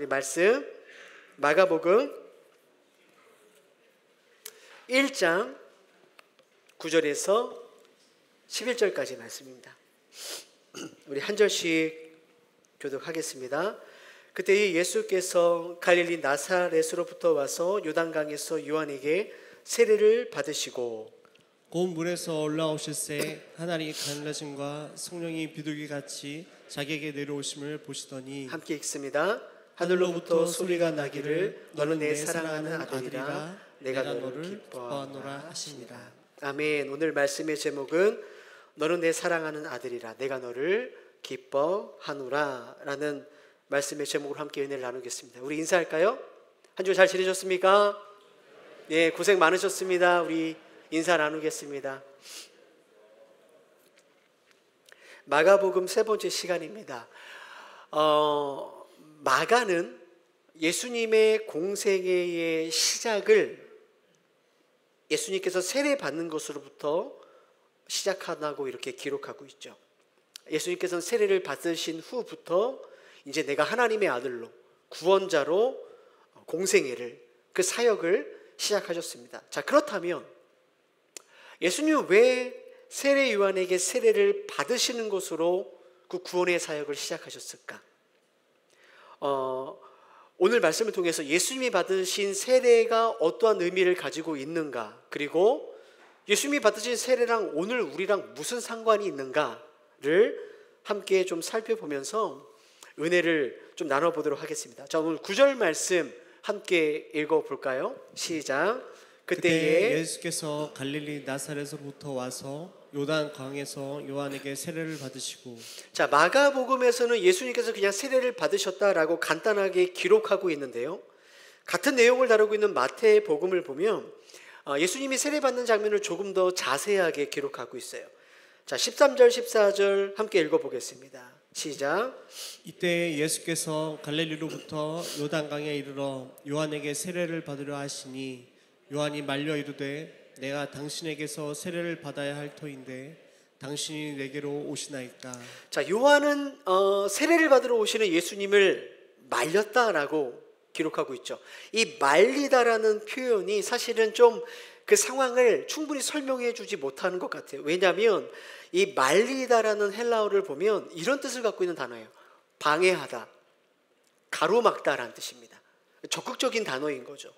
우리 말씀 마가복음 1장 9절에서 11절까지 말씀입니다. 우리 한 절씩 교독하겠습니다. 그때 예수께서 갈릴리 나사렛으로부터 와서 요단강에서 요한에게 세례를 받으시고 곧 물에서 올라오실새 하늘이 가늘어짐과 성령이 비둘기 같이 자기에게 내려오심을 보시더니 함께 읽습니다. 하늘로부터 소리가 나기를 너는 내 사랑하는 아들이라 내가 너를 기뻐하노라 하시니라. 아멘. 오늘 말씀의 제목은 너는 내 사랑하는 아들이라 내가 너를 기뻐하노라 라는 말씀의 제목으로 함께 은혜를 나누겠습니다. 우리 인사할까요? 한 주 잘 지내셨습니까? 네, 고생 많으셨습니다. 우리 인사 나누겠습니다. 마가복음 세 번째 시간입니다. 마가는 예수님의 공생애의 시작을 예수님께서 세례 받는 것으로부터 시작하다고 이렇게 기록하고 있죠. 예수님께서는 세례를 받으신 후부터 이제 내가 하나님의 아들로 구원자로 공생애를 그 사역을 시작하셨습니다. 자, 그렇다면 예수님은 왜 세례 요한에게 세례를 받으시는 것으로 그 구원의 사역을 시작하셨을까? 오늘 말씀을 통해서 예수님이 받으신 세례가 어떠한 의미를 가지고 있는가, 그리고 예수님이 받으신 세례랑 오늘 우리랑 무슨 상관이 있는가를 함께 좀 살펴보면서 은혜를 좀 나눠보도록 하겠습니다. 자, 오늘 9절 말씀 함께 읽어볼까요? 시작. 그때 예수께서 갈릴리 나사렛으로부터 와서 요단강에서 요한에게 세례를 받으시고. 자, 마가복음에서는 예수님께서 그냥 세례를 받으셨다라고 간단하게 기록하고 있는데요, 같은 내용을 다루고 있는 마태복음을 보면 예수님이 세례 받는 장면을 조금 더 자세하게 기록하고 있어요. 자, 13절 14절 함께 읽어보겠습니다. 시작. 이때 예수께서 갈릴리로부터 요단강에 이르러 요한에게 세례를 받으려 하시니 요한이 말려 이르되 내가 당신에게서 세례를 받아야 할 터인데 당신이 내게로 오시나이까. 자, 요한은 세례를 받으러 오시는 예수님을 말렸다라고 기록하고 있죠. 이 말리다라는 표현이 사실은 좀 그 상황을 충분히 설명해 주지 못하는 것 같아요. 왜냐하면 이 말리다라는 헬라어를 보면 이런 뜻을 갖고 있는 단어예요. 방해하다, 가로막다라는 뜻입니다. 적극적인 단어인 거죠.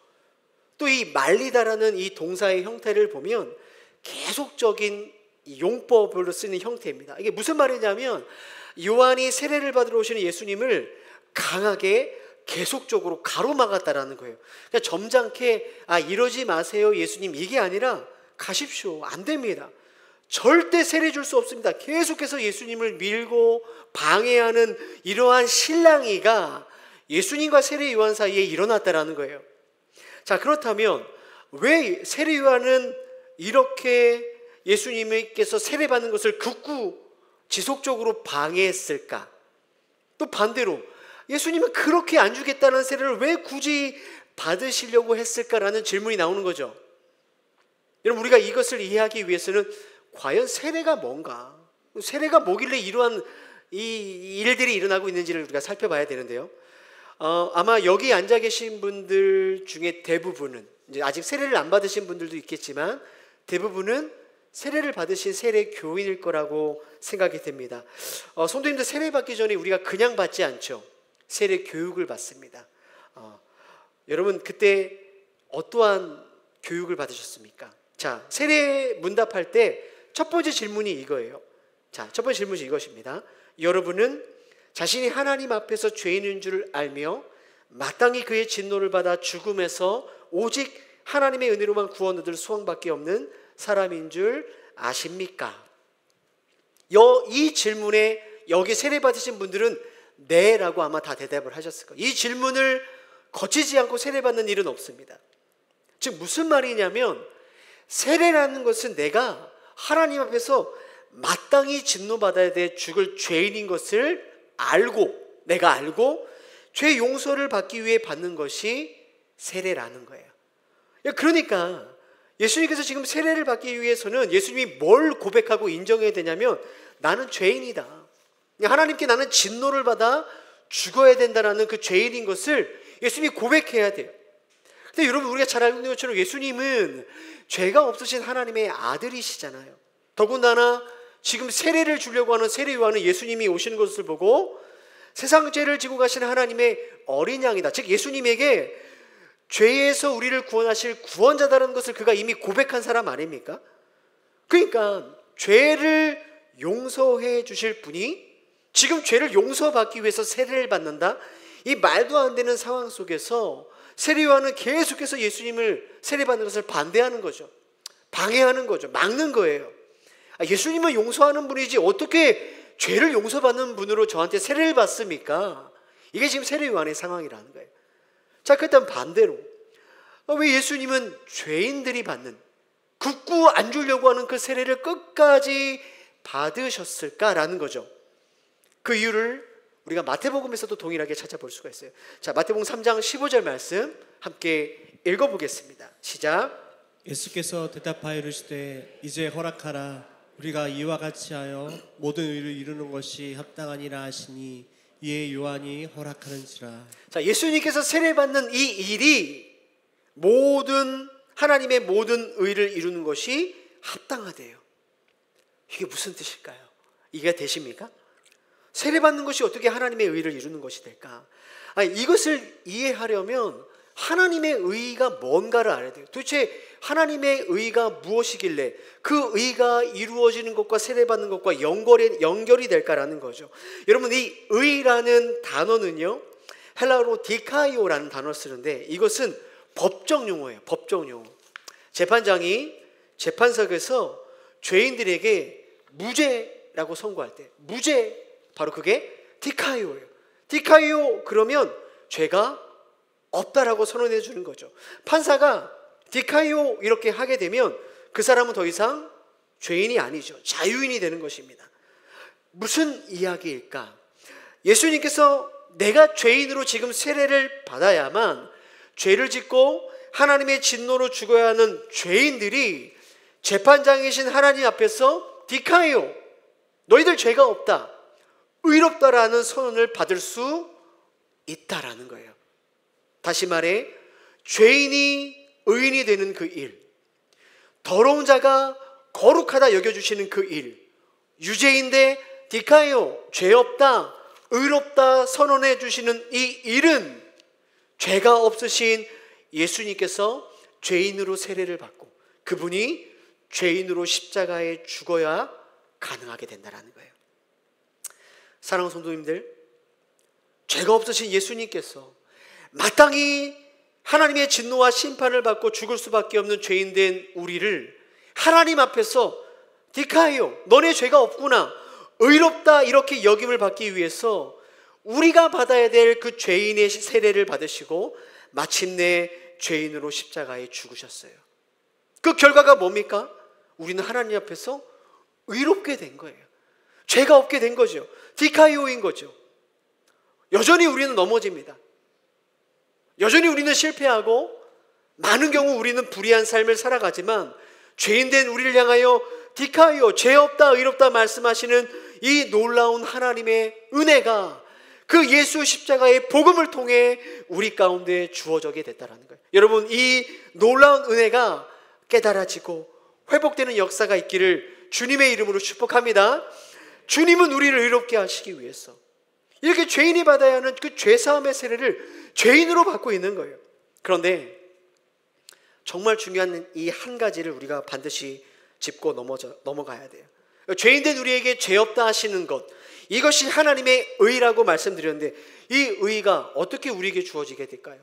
또 이 말리다라는 이 동사의 형태를 보면 계속적인 용법으로 쓰는 형태입니다. 이게 무슨 말이냐면 요한이 세례를 받으러 오시는 예수님을 강하게 계속적으로 가로막았다라는 거예요. 그러니까 점잖게 이러지 마세요 예수님, 이게 아니라 가십시오, 안 됩니다, 절대 세례 줄 수 없습니다, 계속해서 예수님을 밀고 방해하는 이러한 실랑이가 예수님과 세례 요한 사이에 일어났다라는 거예요. 자, 그렇다면 왜 세례 요한은 이렇게 예수님께서 세례 받는 것을 극구 지속적으로 방해했을까? 또 반대로 예수님은 그렇게 안 주겠다는 세례를 왜 굳이 받으시려고 했을까라는 질문이 나오는 거죠. 여러분, 우리가 이것을 이해하기 위해서는 과연 세례가 뭔가, 세례가 뭐길래 이러한 이 일들이 일어나고 있는지를 우리가 살펴봐야 되는데요, 아마 여기 앉아 계신 분들 중에 대부분은 이제 아직 세례를 안 받으신 분들도 있겠지만 대부분은 세례를 받으신 세례 교인일 거라고 생각이 됩니다. 성도님들, 세례 받기 전에 우리가 그냥 받지 않죠. 세례 교육을 받습니다. 여러분, 그때 어떠한 교육을 받으셨습니까? 자, 세례 문답할 때 첫 번째 질문이 이거예요. 자, 첫 번째 질문이 이것입니다. 여러분은 자신이 하나님 앞에서 죄인인 줄 알며 마땅히 그의 진노를 받아 죽음에서 오직 하나님의 은혜로만 구원 얻을 소망밖에 없는 사람인 줄 아십니까? 이 질문에 여기 세례 받으신 분들은 네 라고 아마 다 대답을 하셨을 거예요. 이 질문을 거치지 않고 세례 받는 일은 없습니다. 즉 무슨 말이냐면, 세례라는 것은 내가 하나님 앞에서 마땅히 진노받아야 돼 죽을 죄인인 것을 내가 알고 죄 용서를 받기 위해 받는 것이 세례라는 거예요. 그러니까 예수님께서 지금 세례를 받기 위해서는 예수님이 뭘 고백하고 인정해야 되냐면, 나는 죄인이다, 하나님께 나는 진노를 받아 죽어야 된다라는 그 죄인인 것을 예수님이 고백해야 돼요. 근데 여러분, 우리가 잘 알고 있는 것처럼 예수님은 죄가 없으신 하나님의 아들이시잖아요. 더군다나 지금 세례를 주려고 하는 세례 요한은 예수님이 오시는 것을 보고 세상 죄를 지고 가시는 하나님의 어린 양이다, 즉 예수님에게 죄에서 우리를 구원하실 구원자다라는 것을 그가 이미 고백한 사람 아닙니까? 그러니까 죄를 용서해 주실 분이 지금 죄를 용서받기 위해서 세례를 받는다? 이 말도 안 되는 상황 속에서 세례 요한은 계속해서 예수님을 세례받는 것을 반대하는 거죠. 방해하는 거죠. 막는 거예요. 예수님은 용서하는 분이지 어떻게 죄를 용서받는 분으로 저한테 세례를 받습니까? 이게 지금 세례 요한의 상황이라는 거예요. 자, 그렇다면 반대로 왜 예수님은 죄인들이 받는, 굳고 안 주려고 하는 그 세례를 끝까지 받으셨을까라는 거죠. 그 이유를 우리가 마태복음에서도 동일하게 찾아볼 수가 있어요. 자, 마태복음 3장 15절 말씀 함께 읽어보겠습니다. 시작. 예수께서 대답하여 이르시되 이제 허락하라. 우리가 이와 같이 하여 모든 의를 이루는 것이 합당하니라 하시니 이에 요한이 허락하는지라. 자, 예수님께서 세례받는 이 일이 모든 하나님의 모든 의를 이루는 것이 합당하대요. 이게 무슨 뜻일까요? 이해가 되십니까? 세례받는 것이 어떻게 하나님의 의를 이루는 것이 될까? 이것을 이해하려면 하나님의 의가 뭔가를 알아야 돼요. 도대체 하나님의 의가 무엇이길래 그 의가 이루어지는 것과 세례받는 것과 연결이 될까라는 거죠. 여러분, 이 의라는 단어는요, 헬라어로 디카이오라는 단어를 쓰는데 이것은 법정 용어예요. 법정 용어. 재판장이 재판석에서 죄인들에게 무죄라고 선고할 때, 무죄, 바로 그게 디카이오예요. 디카이오 그러면 죄가 없다라고 선언해 주는 거죠. 판사가 디카이오 이렇게 하게 되면 그 사람은 더 이상 죄인이 아니죠. 자유인이 되는 것입니다. 무슨 이야기일까? 예수님께서 내가 죄인으로 지금 세례를 받아야만 죄를 짓고 하나님의 진노로 죽어야 하는 죄인들이 재판장이신 하나님 앞에서 디카이오, 너희들 죄가 없다, 의롭다라는 선언을 받을 수 있다라는 거예요. 다시 말해, 죄인이 의인이 되는 그 일, 더러운 자가 거룩하다 여겨주시는 그 일, 유죄인데 디카이오, 죄 없다, 의롭다 선언해 주시는 이 일은 죄가 없으신 예수님께서 죄인으로 세례를 받고 그분이 죄인으로 십자가에 죽어야 가능하게 된다는 거예요. 사랑하는 성도님들, 죄가 없으신 예수님께서 마땅히 하나님의 진노와 심판을 받고 죽을 수밖에 없는 죄인 된 우리를 하나님 앞에서 디카이오, 너네 죄가 없구나, 의롭다 이렇게 여김을 받기 위해서 우리가 받아야 될 그 죄인의 세례를 받으시고 마침내 죄인으로 십자가에 죽으셨어요. 그 결과가 뭡니까? 우리는 하나님 앞에서 의롭게 된 거예요. 죄가 없게 된 거죠. 디카이오인 거죠. 여전히 우리는 넘어집니다. 여전히 우리는 실패하고 많은 경우 우리는 불의한 삶을 살아가지만 죄인된 우리를 향하여 디카이오, 죄 없다, 의롭다 말씀하시는 이 놀라운 하나님의 은혜가 그 예수 십자가의 복음을 통해 우리 가운데 주어지게 됐다는 거예요. 여러분, 이 놀라운 은혜가 깨달아지고 회복되는 역사가 있기를 주님의 이름으로 축복합니다. 주님은 우리를 의롭게 하시기 위해서 이렇게 죄인이 받아야 하는 그 죄사함의 세례를 죄인으로 받고 있는 거예요. 그런데 정말 중요한 이 한 가지를 우리가 반드시 짚고 넘어가야 돼요. 죄인된 우리에게 죄 없다 하시는 것, 이것이 하나님의 의라고 말씀드렸는데 이 의가 어떻게 우리에게 주어지게 될까요?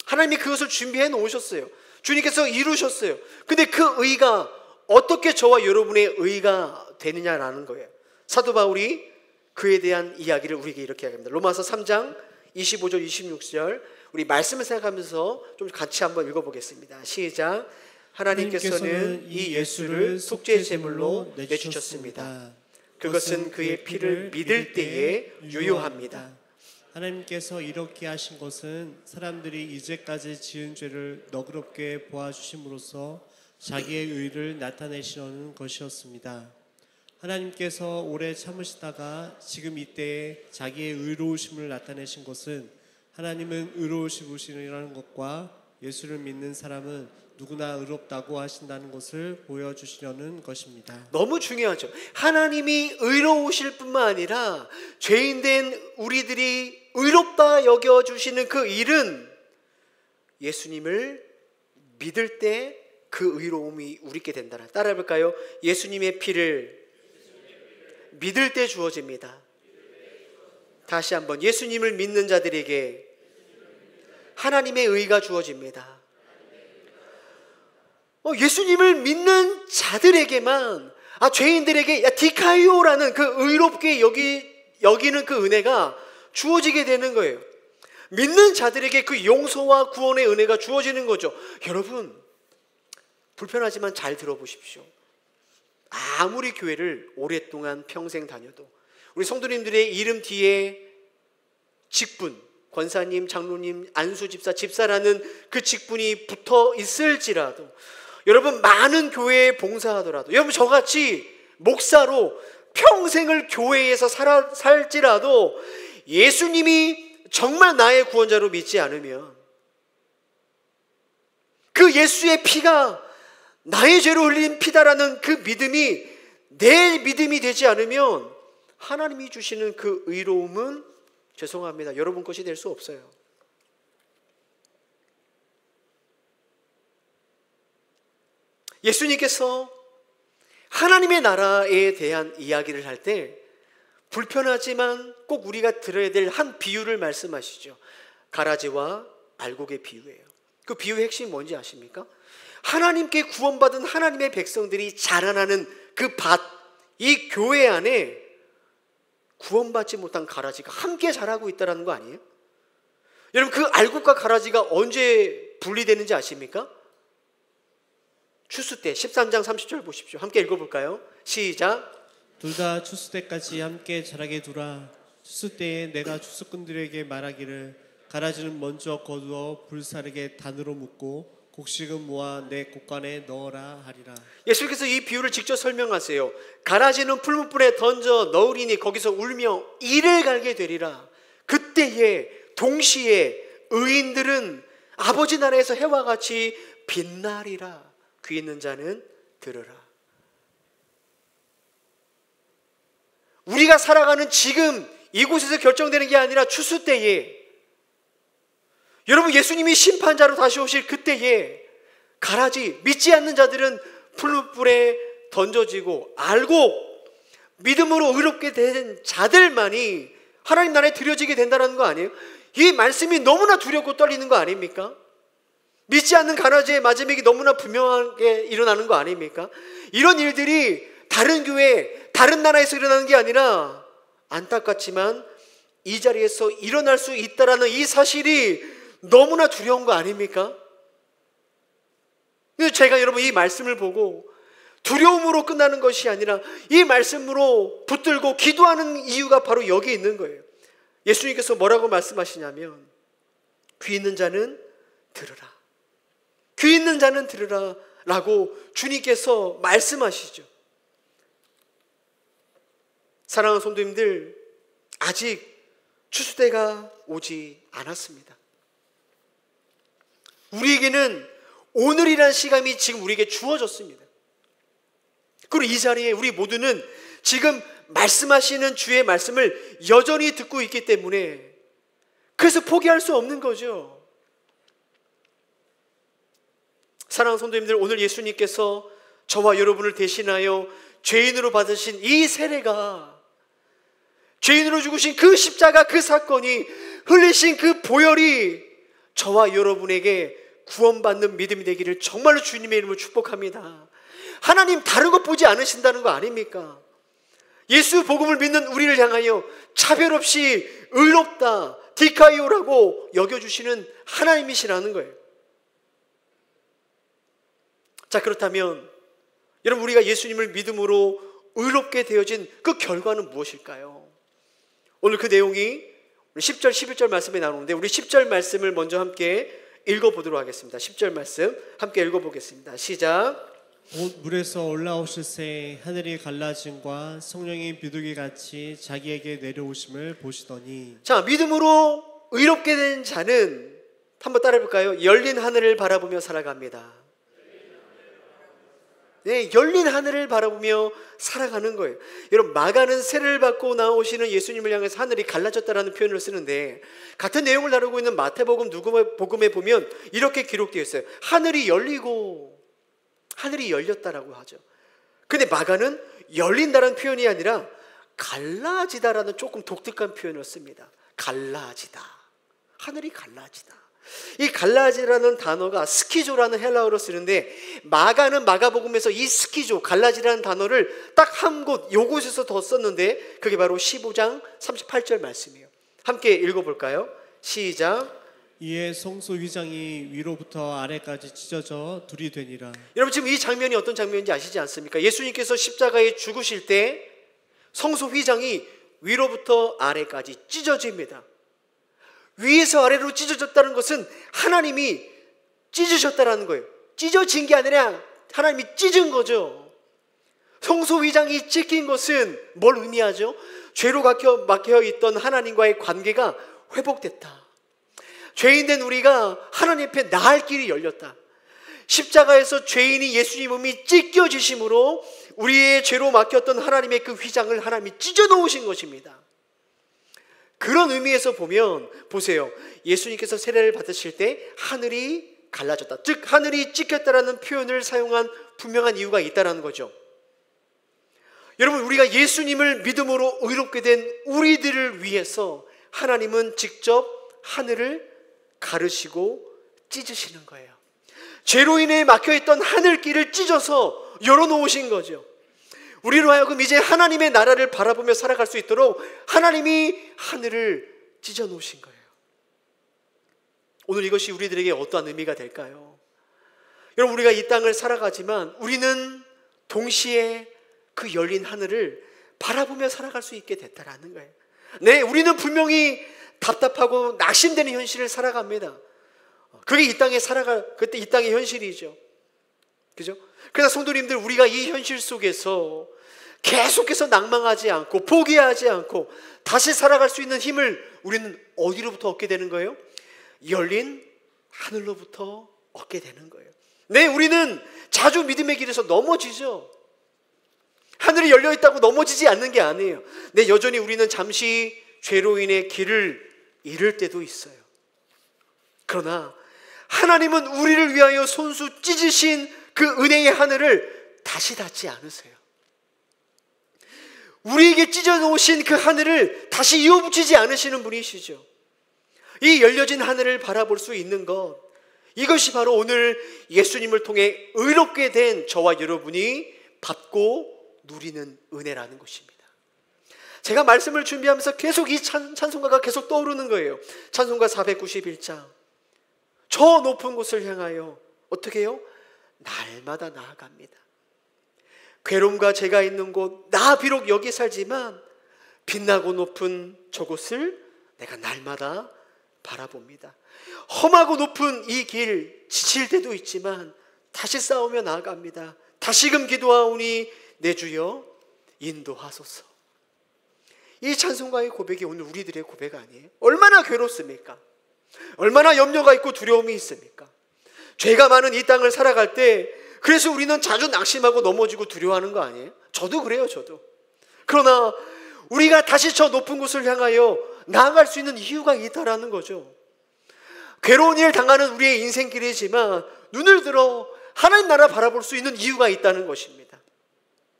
하나님이 그것을 준비해 놓으셨어요. 주님께서 이루셨어요. 근데 그 의가 어떻게 저와 여러분의 의가 되느냐라는 거예요. 사도 바울이 그에 대한 이야기를 우리에게 이렇게 이야기합니다. 로마서 3장 25절 26절 우리 말씀을 생각하면서 좀 같이 한번 읽어보겠습니다. 시작. 하나님께서는 이 예수를 속죄 제물로 내주셨습니다. 그것은 그의 피를 믿을 때에 유효합니다. 하나님께서 이렇게 하신 것은 사람들이 이제까지 지은 죄를 너그럽게 보아주심으로써 자기의 의를 나타내시려는 것이었습니다. 하나님께서 오래 참으시다가 지금 이때에 자기의 의로우심을 나타내신 것은 하나님은 의로우시니라는 것과 예수를 믿는 사람은 누구나 의롭다고 하신다는 것을 보여주시려는 것입니다. 너무 중요하죠. 하나님이 의로우실 뿐만 아니라 죄인된 우리들이 의롭다 여겨주시는 그 일은 예수님을 믿을 때 그 의로움이 우리께 된다는. 따라해볼까요? 예수님의 피를 믿을 때 주어집니다. 다시 한번, 예수님을 믿는 자들에게 하나님의 의가 주어집니다. 예수님을 믿는 자들에게만, 죄인들에게 디카이오라는 그 의롭게 여기는 그 은혜가 주어지게 되는 거예요. 믿는 자들에게 그 용서와 구원의 은혜가 주어지는 거죠. 여러분, 불편하지만 잘 들어보십시오. 아무리 교회를 오랫동안 평생 다녀도 우리 성도님들의 이름 뒤에 직분, 권사님, 장로님, 안수집사, 집사라는 그 직분이 붙어 있을지라도, 여러분 많은 교회에 봉사하더라도, 여러분 저같이 목사로 평생을 교회에서 살지라도 예수님이 정말 나의 구원자로 믿지 않으면, 그 예수의 피가 나의 죄로 흘린 피다라는 그 믿음이 내 믿음이 되지 않으면 하나님이 주시는 그 의로움은, 죄송합니다, 여러분 것이 될 수 없어요. 예수님께서 하나님의 나라에 대한 이야기를 할 때 불편하지만 꼭 우리가 들어야 될 한 비유를 말씀하시죠. 가라지와 알곡의 비유예요. 그 비유의 핵심이 뭔지 아십니까? 하나님께 구원받은 하나님의 백성들이 자라나는 그 밭, 이 교회 안에 구원받지 못한 가라지가 함께 자라고 있다는 거 아니에요? 여러분, 그 알곡과 가라지가 언제 분리되는지 아십니까? 추수 때 13장 30절 보십시오. 함께 읽어볼까요? 시작. 둘 다 추수 때까지 함께 자라게 두라. 추수 때에 내가 추수꾼들에게 말하기를 가라지는 먼저 거두어 불사르게 단으로 묶고 곡식은 모아 내 곡간에 넣어라 하리라. 예수께서 이 비유를 직접 설명하세요. 가라지는 풀무불에 던져 넣으리니 거기서 울며 이를 갈게 되리라. 그때에 동시에 의인들은 아버지 나라에서 해와 같이 빛나리라. 귀 있는 자는 들으라. 우리가 살아가는 지금 이곳에서 결정되는 게 아니라 추수 때에, 여러분 예수님이 심판자로 다시 오실 그때에 가라지, 믿지 않는 자들은 풀무불에 던져지고 알고 믿음으로 의롭게 된 자들만이 하나님 나라에 들여지게 된다는 거 아니에요? 이 말씀이 너무나 두렵고 떨리는 거 아닙니까? 믿지 않는 가라지의 마지막이 너무나 분명하게 일어나는 거 아닙니까? 이런 일들이 다른 교회, 다른 나라에서 일어나는 게 아니라 안타깝지만 이 자리에서 일어날 수 있다라는 이 사실이 너무나 두려운 거 아닙니까? 제가 여러분 이 말씀을 보고 두려움으로 끝나는 것이 아니라 이 말씀으로 붙들고 기도하는 이유가 바로 여기 있는 거예요. 예수님께서 뭐라고 말씀하시냐면 귀 있는 자는 들으라. 귀 있는 자는 들으라 라고 주님께서 말씀하시죠. 사랑하는 성도님들, 아직 추수때가 오지 않았습니다. 우리에게는 오늘이라는 시간이 지금 우리에게 주어졌습니다. 그리고 이 자리에 우리 모두는 지금 말씀하시는 주의 말씀을 여전히 듣고 있기 때문에 그래서 포기할 수 없는 거죠. 사랑하는 성도님들, 오늘 예수님께서 저와 여러분을 대신하여 죄인으로 받으신 이 세례가, 죄인으로 죽으신 그 십자가, 그 사건이, 흘리신 그 보혈이 저와 여러분에게 구원받는 믿음이 되기를 정말로 주님의 이름으로 축복합니다. 하나님 다른 것 보지 않으신다는 거 아닙니까? 예수 복음을 믿는 우리를 향하여 차별 없이 의롭다, 디카이오라고 여겨주시는 하나님이시라는 거예요. 자, 그렇다면 여러분, 우리가 예수님을 믿음으로 의롭게 되어진 그 결과는 무엇일까요? 오늘 그 내용이 10절, 11절 말씀에 나오는데 우리 10절 말씀을 먼저 함께 읽어보도록 하겠습니다. 10절 말씀 함께 읽어보겠습니다. 시작. 곧 물에서 올라오실새 하늘이 갈라짐과 성령이 비둘기같이 자기에게 내려오심을 보시더니. 자, 믿음으로 의롭게 된 자는 한번 따라해 볼까요? 열린 하늘을 바라보며 살아갑니다. 네, 열린 하늘을 바라보며 살아가는 거예요. 여러분, 마가는 세례를 받고 나오시는 예수님을 향해서 하늘이 갈라졌다라는 표현을 쓰는데, 같은 내용을 다루고 있는 마태복음, 누가복음에 보면 이렇게 기록되어 있어요. 하늘이 열리고 하늘이 열렸다라고 하죠. 근데 마가는 열린다라는 표현이 아니라 갈라지다라는 조금 독특한 표현을 씁니다. 갈라지다. 하늘이 갈라지다. 이 갈라지라는 단어가 스키조라는 헬라어로 쓰는데, 마가는 마가복음에서 이 스키조, 갈라지라는 단어를 딱 한 곳, 요곳에서 더 썼는데, 그게 바로 15장 38절 말씀이에요. 함께 읽어볼까요? 시작. 이에 성소 휘장이 위로부터 아래까지 찢어져 둘이 되니라. 여러분, 지금 이 장면이 어떤 장면인지 아시지 않습니까? 예수님께서 십자가에 죽으실 때 성소 휘장이 위로부터 아래까지 찢어집니다. 위에서 아래로 찢어졌다는 것은 하나님이 찢으셨다는 거예요. 찢어진 게 아니라 하나님이 찢은 거죠. 성소 휘장이 찢긴 것은 뭘 의미하죠? 죄로 막혀 있던 하나님과의 관계가 회복됐다. 죄인된 우리가 하나님 앞에 나갈 길이 열렸다. 십자가에서 죄인이 예수님 몸이 찢겨지심으로 우리의 죄로 막혔던 하나님의 그 휘장을 하나님이 찢어 놓으신 것입니다. 그런 의미에서 보면 보세요. 예수님께서 세례를 받으실 때 하늘이 갈라졌다, 즉 하늘이 찢겼다라는 표현을 사용한 분명한 이유가 있다는 거죠. 여러분, 우리가 예수님을 믿음으로 의롭게 된 우리들을 위해서 하나님은 직접 하늘을 가르시고 찢으시는 거예요. 죄로 인해 막혀있던 하늘길을 찢어서 열어놓으신 거죠. 우리로 하여금 이제 하나님의 나라를 바라보며 살아갈 수 있도록 하나님이 하늘을 찢어 놓으신 거예요. 오늘 이것이 우리들에게 어떠한 의미가 될까요? 여러분, 우리가 이 땅을 살아가지만 우리는 동시에 그 열린 하늘을 바라보며 살아갈 수 있게 됐다라는 거예요. 네, 우리는 분명히 답답하고 낙심되는 현실을 살아갑니다. 그게 이 땅에 그때 이 땅의 현실이죠. 그죠? 그러나 성도님들, 우리가 이 현실 속에서 계속해서 낭망하지 않고 포기하지 않고 다시 살아갈 수 있는 힘을 우리는 어디로부터 얻게 되는 거예요? 열린 하늘로부터 얻게 되는 거예요. 네, 우리는 자주 믿음의 길에서 넘어지죠. 하늘이 열려 있다고 넘어지지 않는 게 아니에요. 네, 여전히 우리는 잠시 죄로 인해 길을 잃을 때도 있어요. 그러나 하나님은 우리를 위하여 손수 찢으신 그 은혜의 하늘을 다시 닫지 않으세요. 우리에게 찢어놓으신 그 하늘을 다시 이어붙이지 않으시는 분이시죠. 이 열려진 하늘을 바라볼 수 있는 것, 이것이 바로 오늘 예수님을 통해 의롭게 된 저와 여러분이 받고 누리는 은혜라는 것입니다. 제가 말씀을 준비하면서 계속 이 찬송가가 계속 떠오르는 거예요. 찬송가 491장. 저 높은 곳을 향하여 어떻게 해요? 날마다 나아갑니다. 괴로움과 죄가 있는 곳, 나 비록 여기 살지만 빛나고 높은 저곳을 내가 날마다 바라봅니다. 험하고 높은 이 길, 지칠 때도 있지만 다시 싸우며 나아갑니다. 다시금 기도하오니 내 주여 인도하소서. 이 찬송가의 고백이 오늘 우리들의 고백 아니에요? 얼마나 괴롭습니까? 얼마나 염려가 있고 두려움이 있습니까? 죄가 많은 이 땅을 살아갈 때 그래서 우리는 자주 낙심하고 넘어지고 두려워하는 거 아니에요? 저도 그래요, 저도. 그러나 우리가 다시 저 높은 곳을 향하여 나아갈 수 있는 이유가 있다라는 거죠. 괴로운 일 당하는 우리의 인생길이지만 눈을 들어 하나님 나라 바라볼 수 있는 이유가 있다는 것입니다.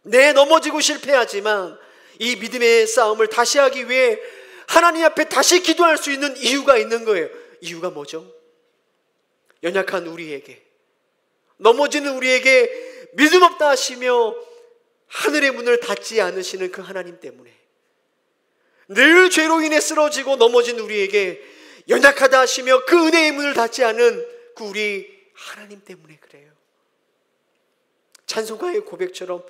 네, 넘어지고 실패하지만 이 믿음의 싸움을 다시 하기 위해 하나님 앞에 다시 기도할 수 있는 이유가 있는 거예요. 이유가 뭐죠? 연약한 우리에게, 넘어지는 우리에게 믿음 없다 하시며 하늘의 문을 닫지 않으시는 그 하나님 때문에, 늘 죄로 인해 쓰러지고 넘어진 우리에게 연약하다 하시며 그 은혜의 문을 닫지 않은 그 우리 하나님 때문에 그래요. 찬송가의 고백처럼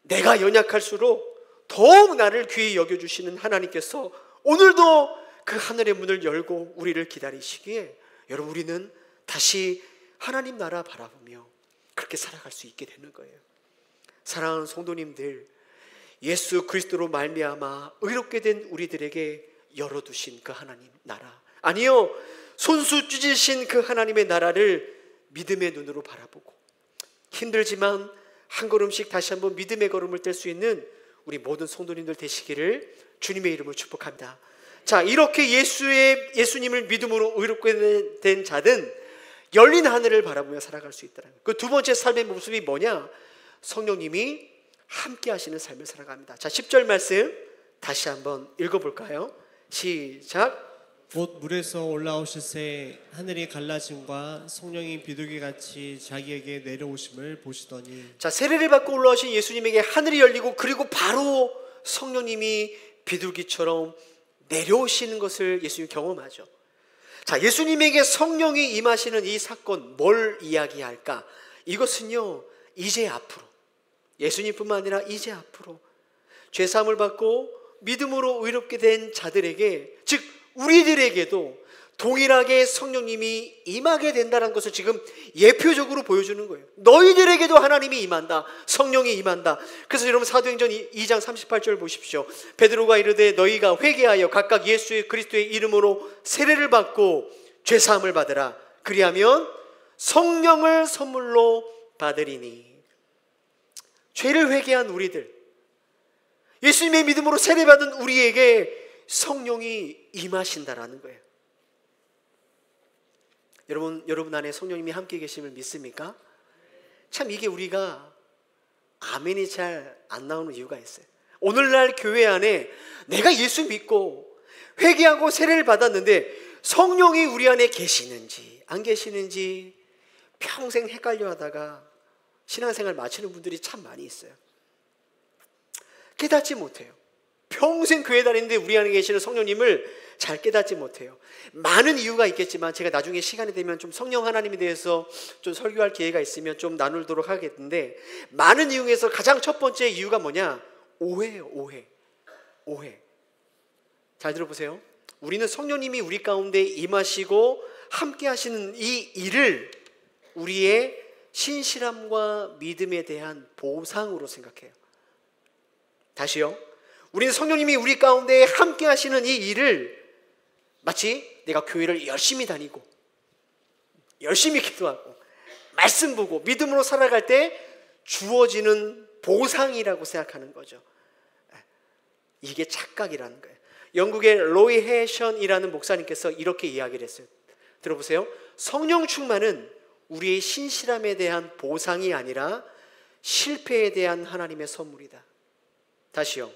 내가 연약할수록 더욱 나를 귀히 여겨주시는 하나님께서 오늘도 그 하늘의 문을 열고 우리를 기다리시기에 여러분, 우리는 다시 하나님 나라 바라보며 그렇게 살아갈 수 있게 되는 거예요. 사랑하는 성도님들, 예수 그리스도로 말미암아 의롭게 된 우리들에게 열어두신 그 하나님 나라, 아니요, 손수 찢으신 그 하나님의 나라를 믿음의 눈으로 바라보고 힘들지만 한 걸음씩 다시 한번 믿음의 걸음을 뗄 수 있는 우리 모든 성도님들 되시기를 주님의 이름으로 축복합니다. 자, 이렇게 예수님을 믿음으로 의롭게 된 자는 열린 하늘을 바라보며 살아갈 수 있다는 거예요. 그 두 번째 삶의 모습이 뭐냐? 성령님이 함께 하시는 삶을 살아갑니다. 자, 10절 말씀 다시 한번 읽어볼까요? 시작. 곧 물에서 올라오실새 하늘이 갈라짐과 성령이 비둘기같이 자기에게 내려오심을 보시더니. 자, 세례를 받고 올라오신 예수님에게 하늘이 열리고 그리고 바로 성령님이 비둘기처럼 내려오시는 것을 예수님이 경험하죠. 자, 예수님에게 성령이 임하시는 이 사건, 뭘 이야기할까? 이것은요, 이제 앞으로, 예수님뿐만 아니라 이제 앞으로 죄사함을 받고 믿음으로 의롭게 된 자들에게, 즉 우리들에게도 동일하게 성령님이 임하게 된다는 것을 지금 예표적으로 보여주는 거예요. 너희들에게도 하나님이 임한다, 성령이 임한다. 그래서 여러분 사도행전 2장 38절 보십시오. 베드로가 이르되 너희가 회개하여 각각 예수 그리스도의 이름으로 세례를 받고 죄사함을 받으라. 그리하면 성령을 선물로 받으리니. 죄를 회개한 우리들, 예수님의 믿음으로 세례받은 우리에게 성령이 임하신다라는 거예요. 여러분 안에 성령님이 함께 계심을 믿습니까? 참 이게 우리가 아멘이 잘 안 나오는 이유가 있어요. 오늘날 교회 안에 내가 예수 믿고 회개하고 세례를 받았는데 성령이 우리 안에 계시는지 안 계시는지 평생 헷갈려 하다가 신앙생활 마치는 분들이 참 많이 있어요. 깨닫지 못해요. 평생 교회 다니는데 우리 안에 계시는 성령님을 잘 깨닫지 못해요. 많은 이유가 있겠지만 제가 나중에 시간이 되면 좀 성령 하나님에 대해서 좀 설교할 기회가 있으면 좀 나누도록 하겠는데, 많은 이유 중에서 가장 첫 번째 이유가 뭐냐? 오해예요. 오해. 잘 들어보세요. 우리는 성령님이 우리 가운데 임하시고 함께 하시는 이 일을 우리의 신실함과 믿음에 대한 보상으로 생각해요. 다시요. 우리는 성령님이 우리 가운데 함께 하시는 이 일을 마치 내가 교회를 열심히 다니고 열심히 기도하고 말씀 보고 믿음으로 살아갈 때 주어지는 보상이라고 생각하는 거죠. 이게 착각이라는 거예요. 영국의 로이 해션이라는 목사님께서 이렇게 이야기를 했어요. 들어보세요. 성령 충만은 우리의 신실함에 대한 보상이 아니라 실패에 대한 하나님의 선물이다. 다시요.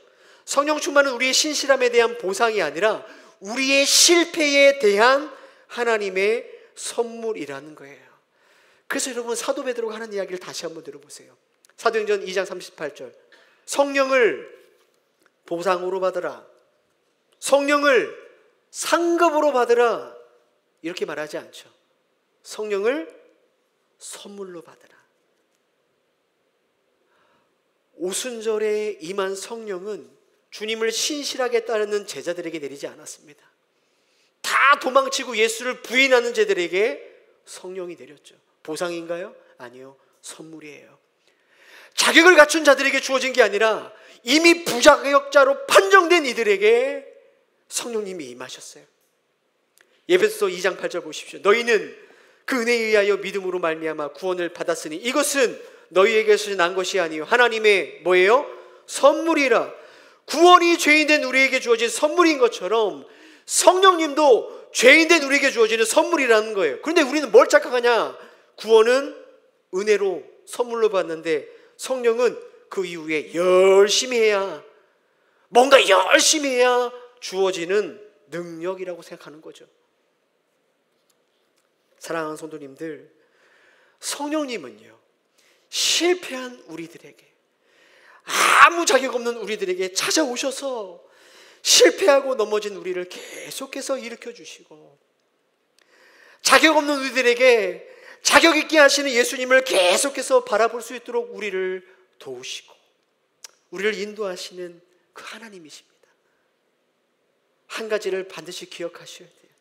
성령 충만은 우리의 신실함에 대한 보상이 아니라 우리의 실패에 대한 하나님의 선물이라는 거예요. 그래서 여러분 사도 베드로가 하는 이야기를 다시 한번 들어보세요. 사도행전 2장 38절. 성령을 보상으로 받으라, 성령을 상급으로 받으라, 이렇게 말하지 않죠. 성령을 선물로 받으라. 오순절에 임한 성령은 주님을 신실하게 따르는 제자들에게 내리지 않았습니다. 다 도망치고 예수를 부인하는 자들에게 성령이 내렸죠. 보상인가요? 아니요, 선물이에요. 자격을 갖춘 자들에게 주어진 게 아니라 이미 부자격자로 판정된 이들에게 성령님이 임하셨어요. 에베소서 2장 8절 보십시오. 너희는 그 은혜에 의하여 믿음으로 말미암아 구원을 받았으니 이것은 너희에게서 난 것이 아니요 하나님의 뭐예요? 선물이라. 구원이 죄인된 우리에게 주어진 선물인 것처럼 성령님도 죄인된 우리에게 주어지는 선물이라는 거예요. 그런데 우리는 뭘 착각하냐? 구원은 은혜로 선물로 받는데 성령은 그 이후에 열심히 해야, 뭔가 열심히 해야 주어지는 능력이라고 생각하는 거죠. 사랑하는 성도님들, 성령님은요 실패한 우리들에게, 아무 자격 없는 우리들에게 찾아오셔서 실패하고 넘어진 우리를 계속해서 일으켜 주시고, 자격 없는 우리들에게 자격 있게 하시는 예수님을 계속해서 바라볼 수 있도록 우리를 도우시고 우리를 인도하시는 그 하나님이십니다. 한 가지를 반드시 기억하셔야 돼요.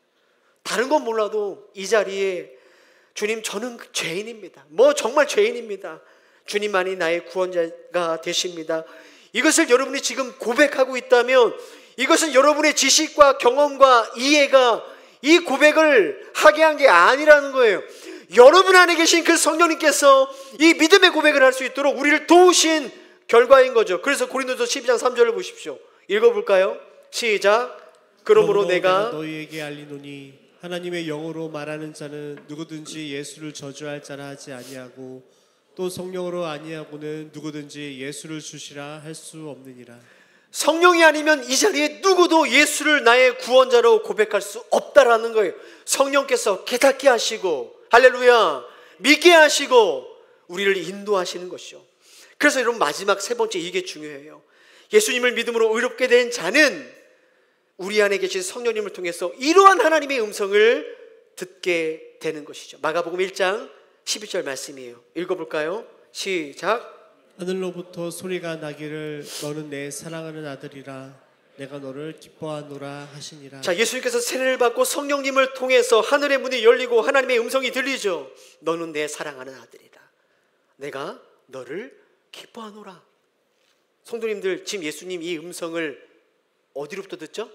다른 건 몰라도 이 자리에 주님, 저는 죄인입니다. 정말 죄인입니다. 주님만이 나의 구원자가 되십니다. 이것을 여러분이 지금 고백하고 있다면 이것은 여러분의 지식과 경험과 이해가 이 고백을 하게 한 게 아니라는 거예요. 여러분 안에 계신 그 성령님께서 이 믿음의 고백을 할 수 있도록 우리를 도우신 결과인 거죠. 그래서 고린도서 12장 3절을 보십시오. 읽어볼까요? 시작. 그러므로 내가 너희에게 알리노니 하나님의 영으로 말하는 자는 누구든지 예수를 저주할 자라 하지 아니하고 또 성령으로 아니하고는 누구든지 예수를 주시라 할 수 없느니라. 성령이 아니면 이 자리에 누구도 예수를 나의 구원자로 고백할 수 없다라는 거예요. 성령께서 깨닫게 하시고, 할렐루야, 믿게 하시고 우리를 인도하시는 것이죠. 그래서 여러분, 마지막 세 번째, 이게 중요해요. 예수님을 믿음으로 의롭게 된 자는 우리 안에 계신 성령님을 통해서 이러한 하나님의 음성을 듣게 되는 것이죠. 마가복음 1장 12절 말씀이에요. 읽어볼까요? 시작. 하늘로부터 소리가 나기를 너는 내 사랑하는 아들이라 내가 너를 기뻐하노라 하시니라. 자, 예수님께서 세례를 받고 성령님을 통해서 하늘의 문이 열리고 하나님의 음성이 들리죠. 너는 내 사랑하는 아들이라 내가 너를 기뻐하노라. 성도님들, 지금 예수님 이 음성을 어디로부터 듣죠?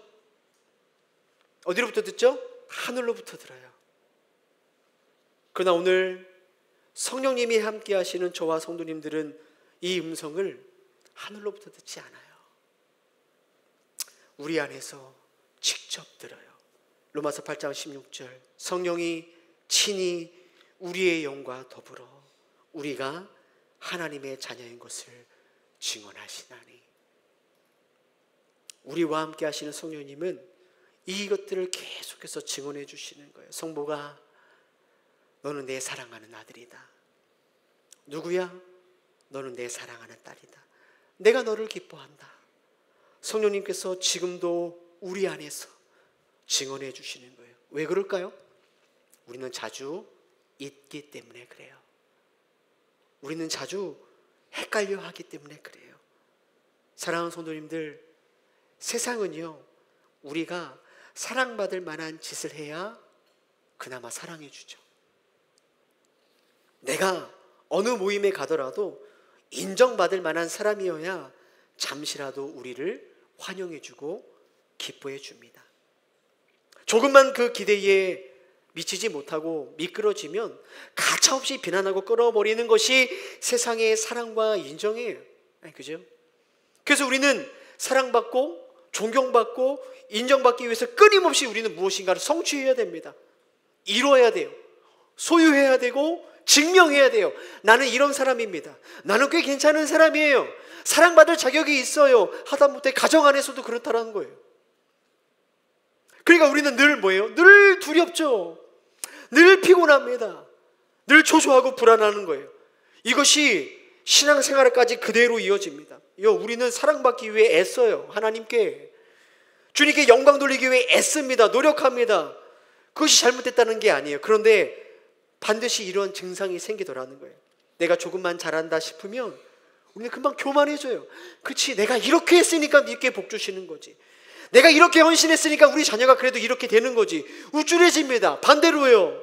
어디로부터 듣죠? 하늘로부터 들어요. 그러나 오늘 성령님이 함께 하시는 저와 성도님들은 이 음성을 하늘로부터 듣지 않아요. 우리 안에서 직접 들어요. 로마서 8장 16절, 성령이 친히 우리의 영과 더불어 우리가 하나님의 자녀인 것을 증언하시나니. 우리와 함께 하시는 성령님은 이것들을 계속해서 증언해 주시는 거예요. 성보가, 너는 내 사랑하는 아들이다. 누구야? 너는 내 사랑하는 딸이다. 내가 너를 기뻐한다. 성령님께서 지금도 우리 안에서 증언해 주시는 거예요. 왜 그럴까요? 우리는 자주 잊기 때문에 그래요. 우리는 자주 헷갈려 하기 때문에 그래요. 사랑하는 성도님들, 세상은요, 우리가 사랑받을 만한 짓을 해야 그나마 사랑해 주죠. 내가 어느 모임에 가더라도 인정받을 만한 사람이어야 잠시라도 우리를 환영해 주고 기뻐해 줍니다. 조금만 그 기대에 미치지 못하고 미끄러지면 가차없이 비난하고 끌어버리는 것이 세상의 사랑과 인정이에요. 그죠? 그래서 우리는 사랑받고 존경받고 인정받기 위해서 끊임없이 우리는 무엇인가를 성취해야 됩니다. 이루어야 돼요. 소유해야 되고 증명해야 돼요. 나는 이런 사람입니다. 나는 꽤 괜찮은 사람이에요. 사랑받을 자격이 있어요. 하다못해 가정 안에서도 그렇다라는 거예요. 그러니까 우리는 늘 뭐예요? 늘 두렵죠. 늘 피곤합니다. 늘 초조하고 불안하는 거예요. 이것이 신앙생활까지 그대로 이어집니다. 우리는 사랑받기 위해 애써요. 하나님께, 주님께 영광 돌리기 위해 애씁니다. 노력합니다. 그것이 잘못됐다는 게 아니에요. 그런데 반드시 이런 증상이 생기더라는 거예요. 내가 조금만 잘한다 싶으면 우리는 금방 교만해져요. 그렇지, 내가 이렇게 했으니까 이렇게 복 주시는 거지. 내가 이렇게 헌신했으니까 우리 자녀가 그래도 이렇게 되는 거지. 우쭐해집니다. 반대로요.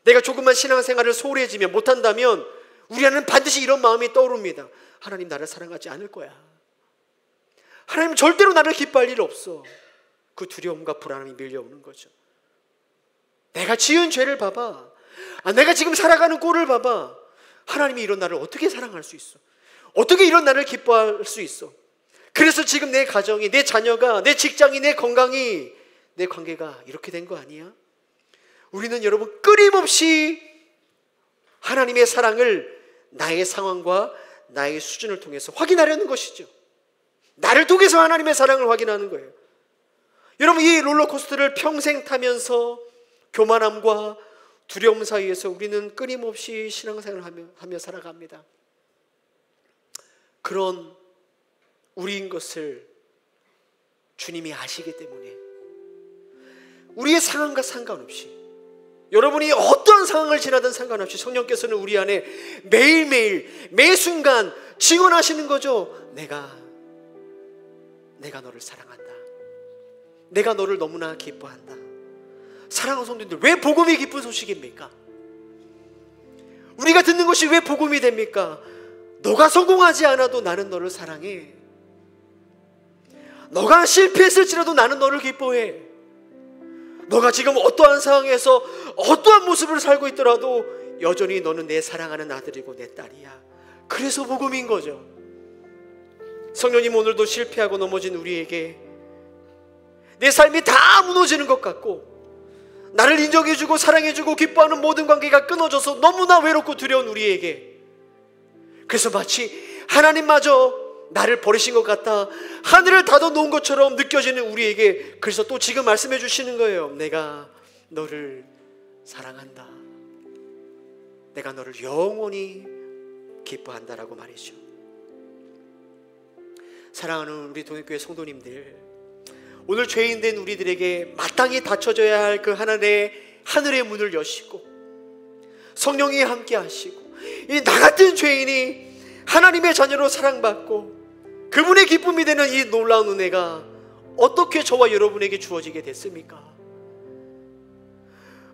내가 조금만 신앙생활을 소홀해지면, 못한다면 우리 안에는 반드시 이런 마음이 떠오릅니다. 하나님 나를 사랑하지 않을 거야. 하나님 절대로 나를 기뻐할 일 없어. 그 두려움과 불안함이 밀려오는 거죠. 내가 지은 죄를 봐봐. 내가 지금 살아가는 꼴을 봐봐. 하나님이 이런 나를 어떻게 사랑할 수 있어? 어떻게 이런 나를 기뻐할 수 있어? 그래서 지금 내 가정이, 내 자녀가, 내 직장이, 내 건강이, 내 관계가 이렇게 된 거 아니야? 우리는 여러분 끊임없이 하나님의 사랑을 나의 상황과 나의 수준을 통해서 확인하려는 것이죠. 나를 통해서 하나님의 사랑을 확인하는 거예요. 여러분, 이 롤러코스터를 평생 타면서 교만함과 두려움 사이에서 우리는 끊임없이 신앙생활을 하며 살아갑니다. 그런 우리인 것을 주님이 아시기 때문에 우리의 상황과 상관없이, 여러분이 어떤 상황을 지나든 상관없이 성령께서는 우리 안에 매일매일 매순간 증언하시는 거죠. 내가 너를 사랑한다. 내가 너를 너무나 기뻐한다. 사랑하는 성도님들, 왜 복음이 기쁜 소식입니까? 우리가 듣는 것이 왜 복음이 됩니까? 너가 성공하지 않아도 나는 너를 사랑해. 너가 실패했을지라도 나는 너를 기뻐해. 너가 지금 어떠한 상황에서 어떠한 모습을 살고 있더라도 여전히 너는 내 사랑하는 아들이고 내 딸이야. 그래서 복음인 거죠. 성령님, 오늘도 실패하고 넘어진 우리에게 내 삶이 다 무너지는 것 같고 나를 인정해주고 사랑해주고 기뻐하는 모든 관계가 끊어져서 너무나 외롭고 두려운 우리에게, 그래서 마치 하나님마저 나를 버리신 것 같다, 하늘을 닫아놓은 것처럼 느껴지는 우리에게, 그래서 또 지금 말씀해 주시는 거예요. 내가 너를 사랑한다. 내가 너를 영원히 기뻐한다라고 말이죠. 사랑하는 우리 동행교회 성도님들, 오늘 죄인된 우리들에게 마땅히 닫혀져야 할 그 하늘의 문을 여시고 성령이 함께 하시고 이 나 같은 죄인이 하나님의 자녀로 사랑받고 그분의 기쁨이 되는 이 놀라운 은혜가 어떻게 저와 여러분에게 주어지게 됐습니까?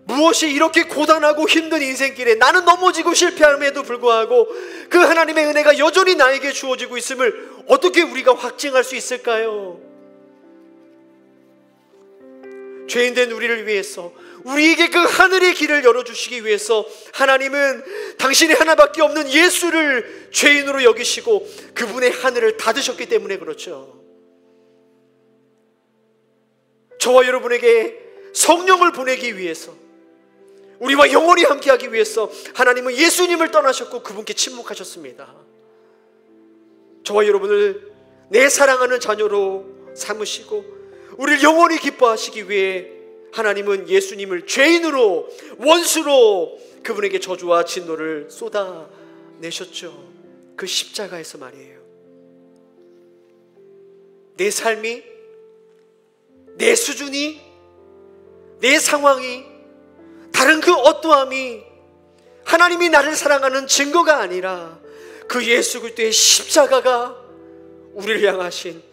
무엇이 이렇게 고단하고 힘든 인생길에 나는 넘어지고 실패함에도 불구하고 그 하나님의 은혜가 여전히 나에게 주어지고 있음을 어떻게 우리가 확증할 수 있을까요? 죄인된 우리를 위해서, 우리에게 그 하늘의 길을 열어주시기 위해서 하나님은 당신의 하나밖에 없는 예수를 죄인으로 여기시고 그분의 하늘을 닫으셨기 때문에 그렇죠. 저와 여러분에게 성령을 보내기 위해서, 우리와 영원히 함께하기 위해서 하나님은 예수님을 떠나셨고 그분께 침묵하셨습니다. 저와 여러분을 내 사랑하는 자녀로 삼으시고 우리를 영원히 기뻐하시기 위해 하나님은 예수님을 죄인으로, 원수로 그분에게 저주와 진노를 쏟아내셨죠. 그 십자가에서 말이에요. 내 삶이, 내 수준이, 내 상황이, 다른 그 어떠함이 하나님이 나를 사랑하는 증거가 아니라 그 예수 그리스도의 십자가가 우리를 향하신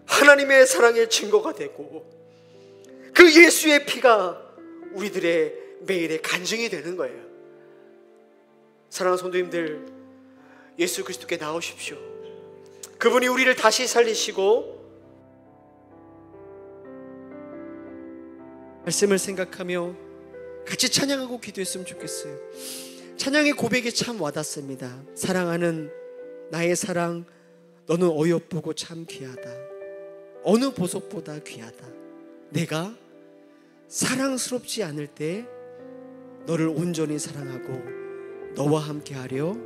하나님의 사랑의 증거가 되고 그 예수의 피가 우리들의 매일의 간증이 되는 거예요. 사랑하는 성도님들, 예수 그리스도께 나오십시오. 그분이 우리를 다시 살리시고 말씀을 생각하며 같이 찬양하고 기도했으면 좋겠어요. 찬양의 고백이 참 와닿습니다. 사랑하는 나의 사랑, 너는 어여쁘고 참 귀하다. 어느 보석보다 귀하다. 내가 사랑스럽지 않을 때 너를 온전히 사랑하고 너와 함께하려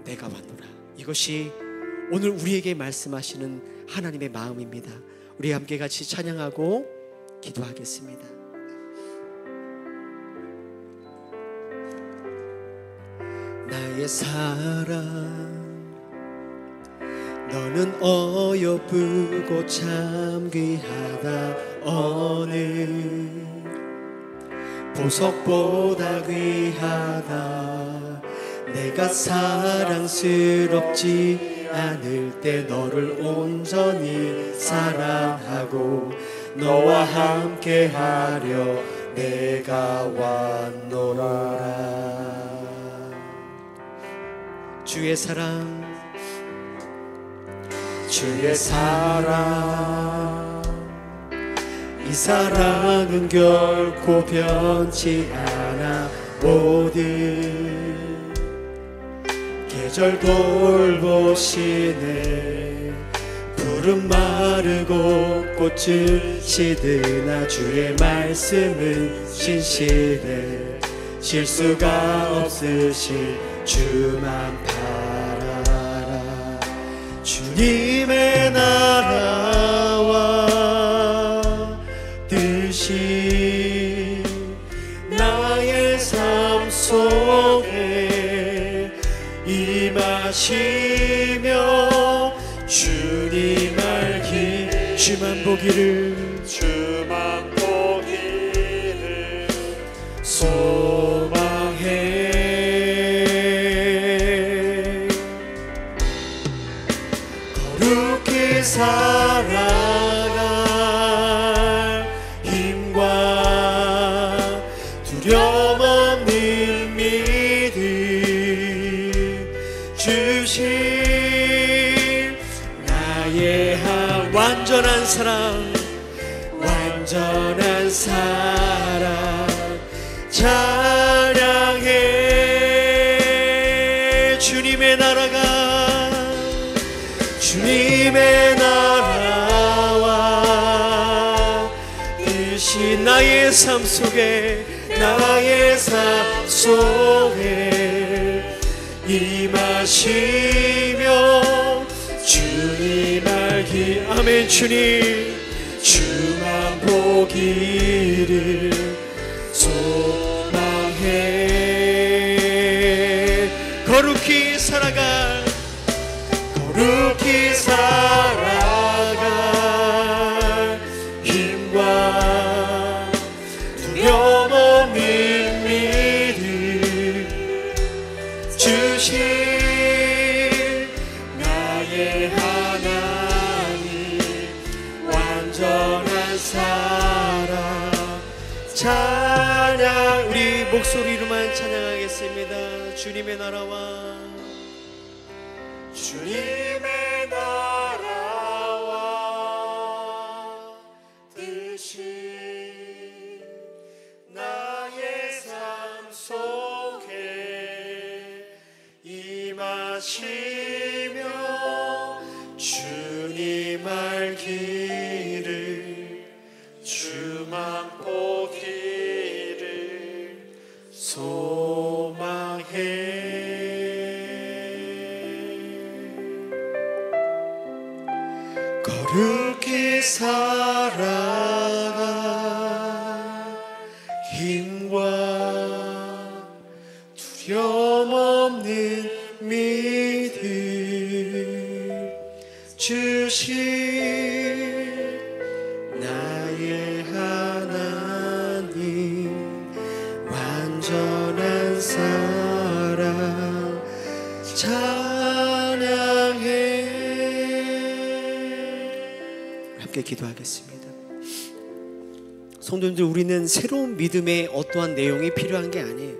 내가 왔노라. 이것이 오늘 우리에게 말씀하시는 하나님의 마음입니다. 우리 함께 같이 찬양하고 기도하겠습니다. 나의 사랑, 너는 어여쁘고 참 귀하다. 어느 보석보다 귀하다. 내가 사랑스럽지 않을 때 너를 온전히 사랑하고 너와 함께하려 내가 왔노라. 주의 사랑, 주의 사랑, 이 사랑은 결코 변치 않아. 모든 계절 돌보시네. 푸른 마르고 꽃을 시드나 주의 말씀은 신실해. 실수가 없으실 주만 바라라. 주님의 나라와 뜻이 나의 삶 속에 임하시며 주님 알기 주만 보기를 소망해. 거룩히 살아갈 힘과 두려움 없는 믿음 완전한 사랑, 완전한 사랑 찬양해. 주님의 나라가, 주님의 나라와 뜻이 나의 삶 속에, 나의 삶 속에 임하시며 주님 알기. 아멘. 주님 주만 보기를 소망해. 거룩히 살아갈, 거룩히 살아갈 힘과 두려움 없는 믿음 주신 나의 하나님, 완전한 사랑 찬양. 우리 목소리로만 찬양하겠습니다. 주님의 나라와, 주님의 나라와 뜻이 나의 삶 속에 임하시며 주님 알기를, 주만 보기를 소망해. 거룩히 살아가 힘과 두려움 없는 믿음 주신 나의 하나님, 완전한 사랑 찬양해. 함께 기도하겠습니다. 성도님들, 우리는 새로운 믿음의 어떠한 내용이 필요한 게 아니에요.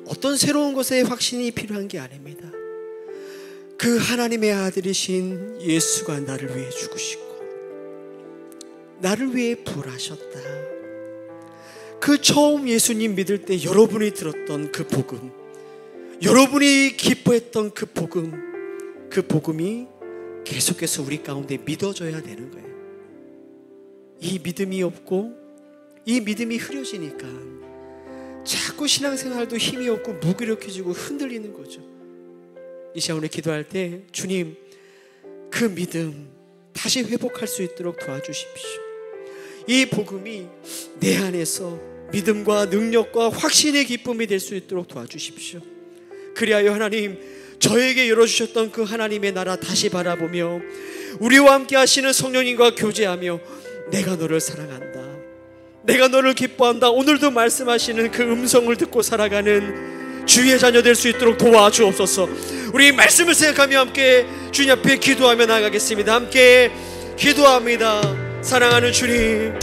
어떤 새로운 것의 확신이 필요한 게 아닙니다. 그 하나님의 아들이신 예수가 나를 위해 죽으시고 나를 위해 부활하셨다. 그 처음 예수님 믿을 때 여러분이 들었던 그 복음, 여러분이 기뻐했던 그 복음이 계속해서 우리 가운데 믿어져야 되는 거예요. 이 믿음이 없고 이 믿음이 흐려지니까 자꾸 신앙생활도 힘이 없고 무기력해지고 흔들리는 거죠. 이 시간 우리 기도할 때 주님, 그 믿음 다시 회복할 수 있도록 도와주십시오. 이 복음이 내 안에서 믿음과 능력과 확신의 기쁨이 될 수 있도록 도와주십시오. 그리하여 하나님, 저에게 열어주셨던 그 하나님의 나라 다시 바라보며 우리와 함께 하시는 성령님과 교제하며 내가 너를 사랑한다, 내가 너를 기뻐한다, 오늘도 말씀하시는 그 음성을 듣고 살아가는 주의 자녀 될 수 있도록 도와주옵소서. 우리 말씀을 생각하며 함께 주님 앞에 기도하며 나아가겠습니다. 함께 기도합니다. 사랑하는 주님,